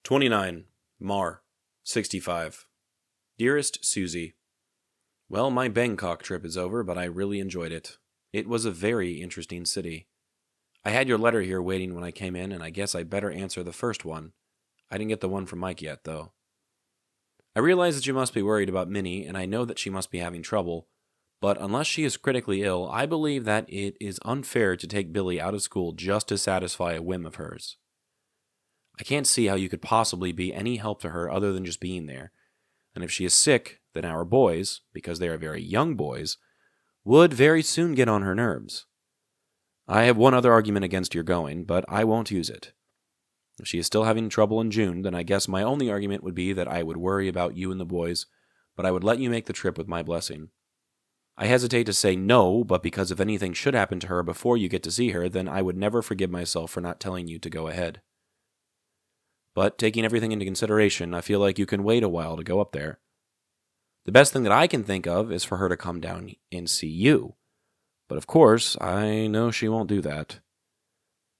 29. Mar. 65. Dearest Suzie, well, my Bangkok trip is over, but I really enjoyed it. It was a very interesting city. I had your letter here waiting when I came in, and I guess I better answer the first one. I didn't get the one from Mike yet, though. I realize that you must be worried about Minnie, and I know that she must be having trouble, but unless she is critically ill, I believe that it is unfair to take Billy out of school just to satisfy a whim of hers. I can't see how you could possibly be any help to her other than just being there, and if she is sick, then our boys, because they are very young boys, would very soon get on her nerves. I have one other argument against your going, but I won't use it. If she is still having trouble in June, then I guess my only argument would be that I would worry about you and the boys, but I would let you make the trip with my blessing. I hesitate to say no, but because if anything should happen to her before you get to see her, then I would never forgive myself for not telling you to go ahead. But taking everything into consideration, I feel like you can wait a while to go up there. The best thing that I can think of is for her to come down and see you. But of course, I know she won't do that.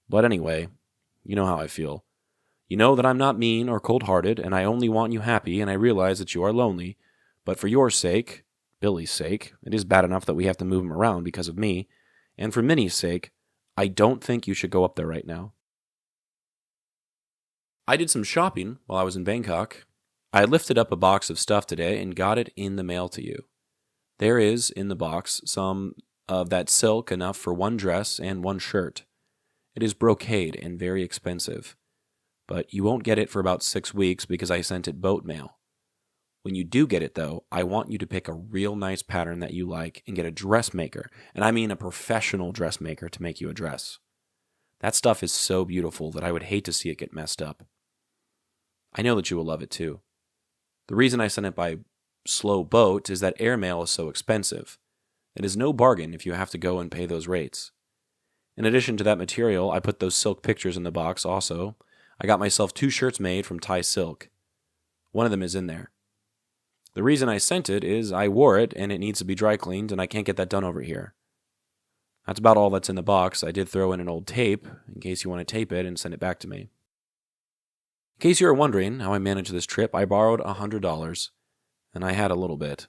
But anyway, you know how I feel. You know that I'm not mean or cold-hearted, and I only want you happy, and I realize that you are lonely. But for your sake, Billy's sake, it is bad enough that we have to move him around because of me, and for Minnie's sake, I don't think you should go up there right now. I did some shopping while I was in Bangkok. I lifted up a box of stuff today and got it in the mail to you. There is, in the box, some of that silk enough for one dress and one shirt. It is brocade and very expensive, but you won't get it for about 6 weeks because I sent it boat mail. When you do get it, though, I want you to pick a real nice pattern that you like and get a dressmaker, and I mean a professional dressmaker to make you a dress. That stuff is so beautiful that I would hate to see it get messed up. I know that you will love it too. The reason I sent it by slow boat is that airmail is so expensive. It is no bargain if you have to go and pay those rates. In addition to that material, I put those silk pictures in the box also. I got myself 2 shirts made from Thai silk. One of them is in there. The reason I sent it is I wore it and it needs to be dry cleaned and I can't get that done over here. That's about all that's in the box. I did throw in an old tape in case you want to tape it and send it back to me. In case you are wondering how I managed this trip, I borrowed $100, and I had a little bit.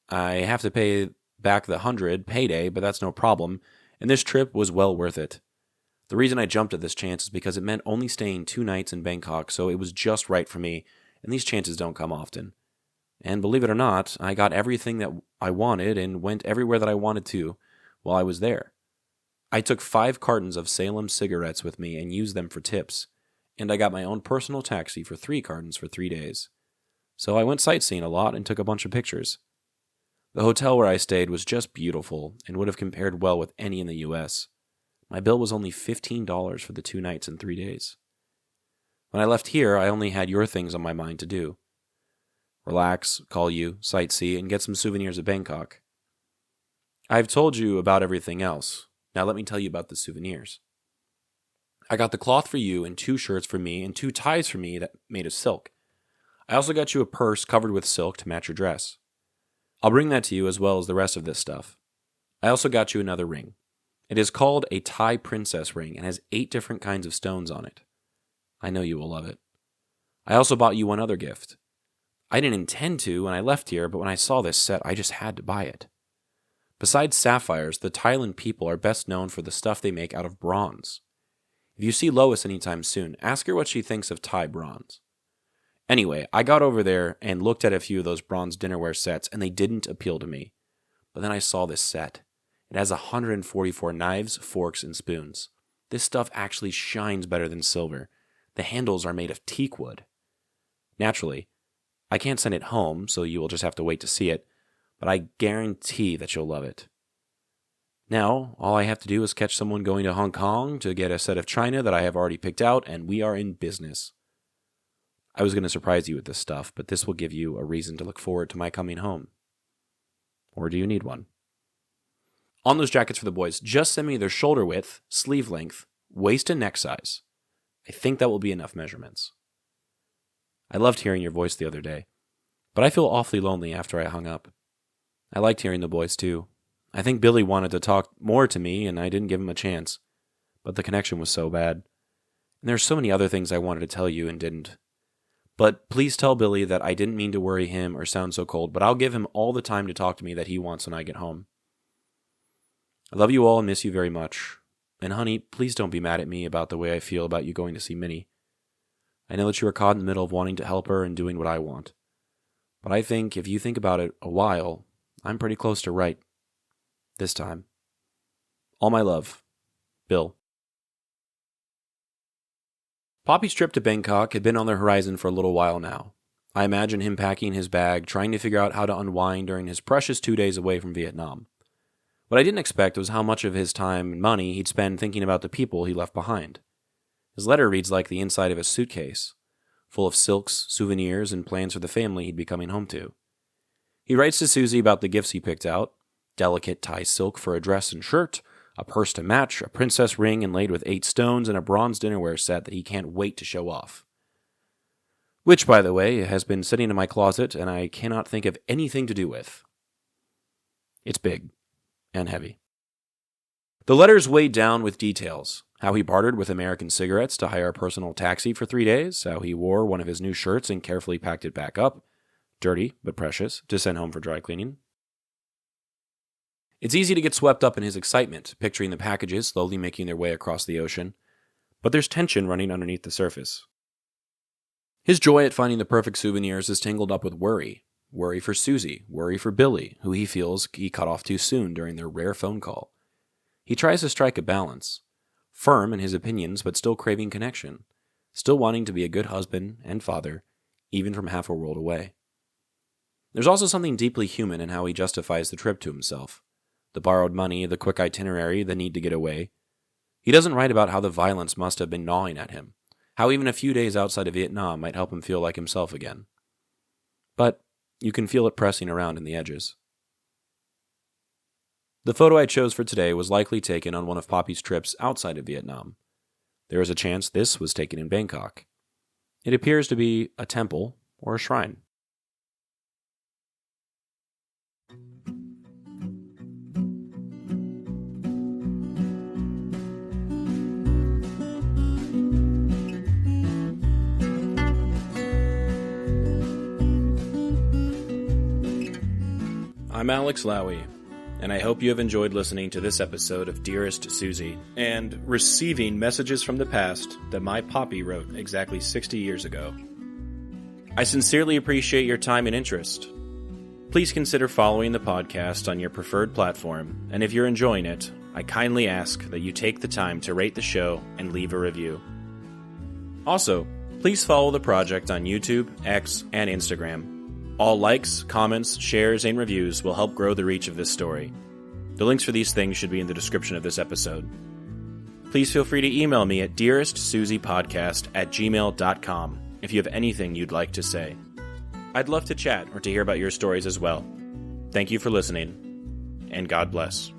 I have to pay back the 100 payday, but that's no problem, and this trip was well worth it. The reason I jumped at this chance is because it meant only staying 2 nights in Bangkok, so it was just right for me, and these chances don't come often. And believe it or not, I got everything that I wanted and went everywhere that I wanted to while I was there. I took 5 cartons of Salem cigarettes with me and used them for tips. And I got my own personal taxi for 3 cartons for 3 days. So I went sightseeing a lot and took a bunch of pictures. The hotel where I stayed was just beautiful and would have compared well with any in the U.S. My bill was only $15 for the 2 nights and 3 days. When I left here, I only had your things on my mind to do. Relax, call you, sightsee, and get some souvenirs of Bangkok. I've told you about everything else. Now let me tell you about the souvenirs. I got the cloth for you and 2 shirts for me and 2 ties for me that made of silk. I also got you a purse covered with silk to match your dress. I'll bring that to you as well as the rest of this stuff. I also got you another ring. It is called a Thai princess ring and has 8 different kinds of stones on it. I know you will love it. I also bought you one other gift. I didn't intend to when I left here, but when I saw this set, I just had to buy it. Besides sapphires, the Thailand people are best known for the stuff they make out of bronze. If you see Lois anytime soon, ask her what she thinks of Thai bronze. Anyway, I got over there and looked at a few of those bronze dinnerware sets, and they didn't appeal to me. But then I saw this set. It has 144 knives, forks, and spoons. This stuff actually shines better than silver. The handles are made of teak wood. Naturally, I can't send it home, so you will just have to wait to see it, but I guarantee that you'll love it. Now, all I have to do is catch someone going to Hong Kong to get a set of china that I have already picked out, and we are in business. I was going to surprise you with this stuff, but this will give you a reason to look forward to my coming home. Or do you need one? On those jackets for the boys, just send me their shoulder width, sleeve length, waist and neck size. I think that will be enough measurements. I loved hearing your voice the other day, but I feel awfully lonely after I hung up. I liked hearing the boys too. I think Billy wanted to talk more to me, and I didn't give him a chance, but the connection was so bad. And there's so many other things I wanted to tell you and didn't. But please tell Billy that I didn't mean to worry him or sound so cold, but I'll give him all the time to talk to me that he wants when I get home. I love you all and miss you very much. And honey, please don't be mad at me about the way I feel about you going to see Minnie. I know that you are caught in the middle of wanting to help her and doing what I want. But I think if you think about it a while, I'm pretty close to right. This time. All my love. Bill. Poppy's trip to Bangkok had been on the horizon for a little while now. I imagine him packing his bag, trying to figure out how to unwind during his precious 2 days away from Vietnam. What I didn't expect was how much of his time and money he'd spend thinking about the people he left behind. His letter reads like the inside of a suitcase, full of silks, souvenirs, and plans for the family he'd be coming home to. He writes to Suzie about the gifts he picked out: delicate tie silk for a dress and shirt, a purse to match, a princess ring inlaid with 8 stones, and a bronze dinnerware set that he can't wait to show off. Which, by the way, has been sitting in my closet and I cannot think of anything to do with. It's big and heavy. The letter's weighed down with details: how he bartered with American cigarettes to hire a personal taxi for 3 days, how he wore one of his new shirts and carefully packed it back up, dirty but precious, to send home for dry cleaning. It's easy to get swept up in his excitement, picturing the packages slowly making their way across the ocean, but there's tension running underneath the surface. His joy at finding the perfect souvenirs is tangled up with worry. Worry for Suzie, worry for Billy, who he feels he cut off too soon during their rare phone call. He tries to strike a balance, firm in his opinions but still craving connection, still wanting to be a good husband and father, even from half a world away. There's also something deeply human in how he justifies the trip to himself. The borrowed money, the quick itinerary, the need to get away. He doesn't write about how the violence must have been gnawing at him, how even a few days outside of Vietnam might help him feel like himself again. But you can feel it pressing around in the edges. The photo I chose for today was likely taken on one of Poppy's trips outside of Vietnam. There is a chance this was taken in Bangkok. It appears to be a temple or a shrine. I'm Alex Lowy, and I hope you have enjoyed listening to this episode of Dearest Suzie and receiving messages from the past that my Poppy wrote exactly 60 years ago. I sincerely appreciate your time and interest. Please consider following the podcast on your preferred platform, and if you're enjoying it, I kindly ask that you take the time to rate the show and leave a review. Also, please follow the project on YouTube, X, and Instagram. All likes, comments, shares, and reviews will help grow the reach of this story. The links for these things should be in the description of this episode. Please feel free to email me at dearestsuziepodcast@gmail.com if you have anything you'd like to say. I'd love to chat or to hear about your stories as well. Thank you for listening, and God bless.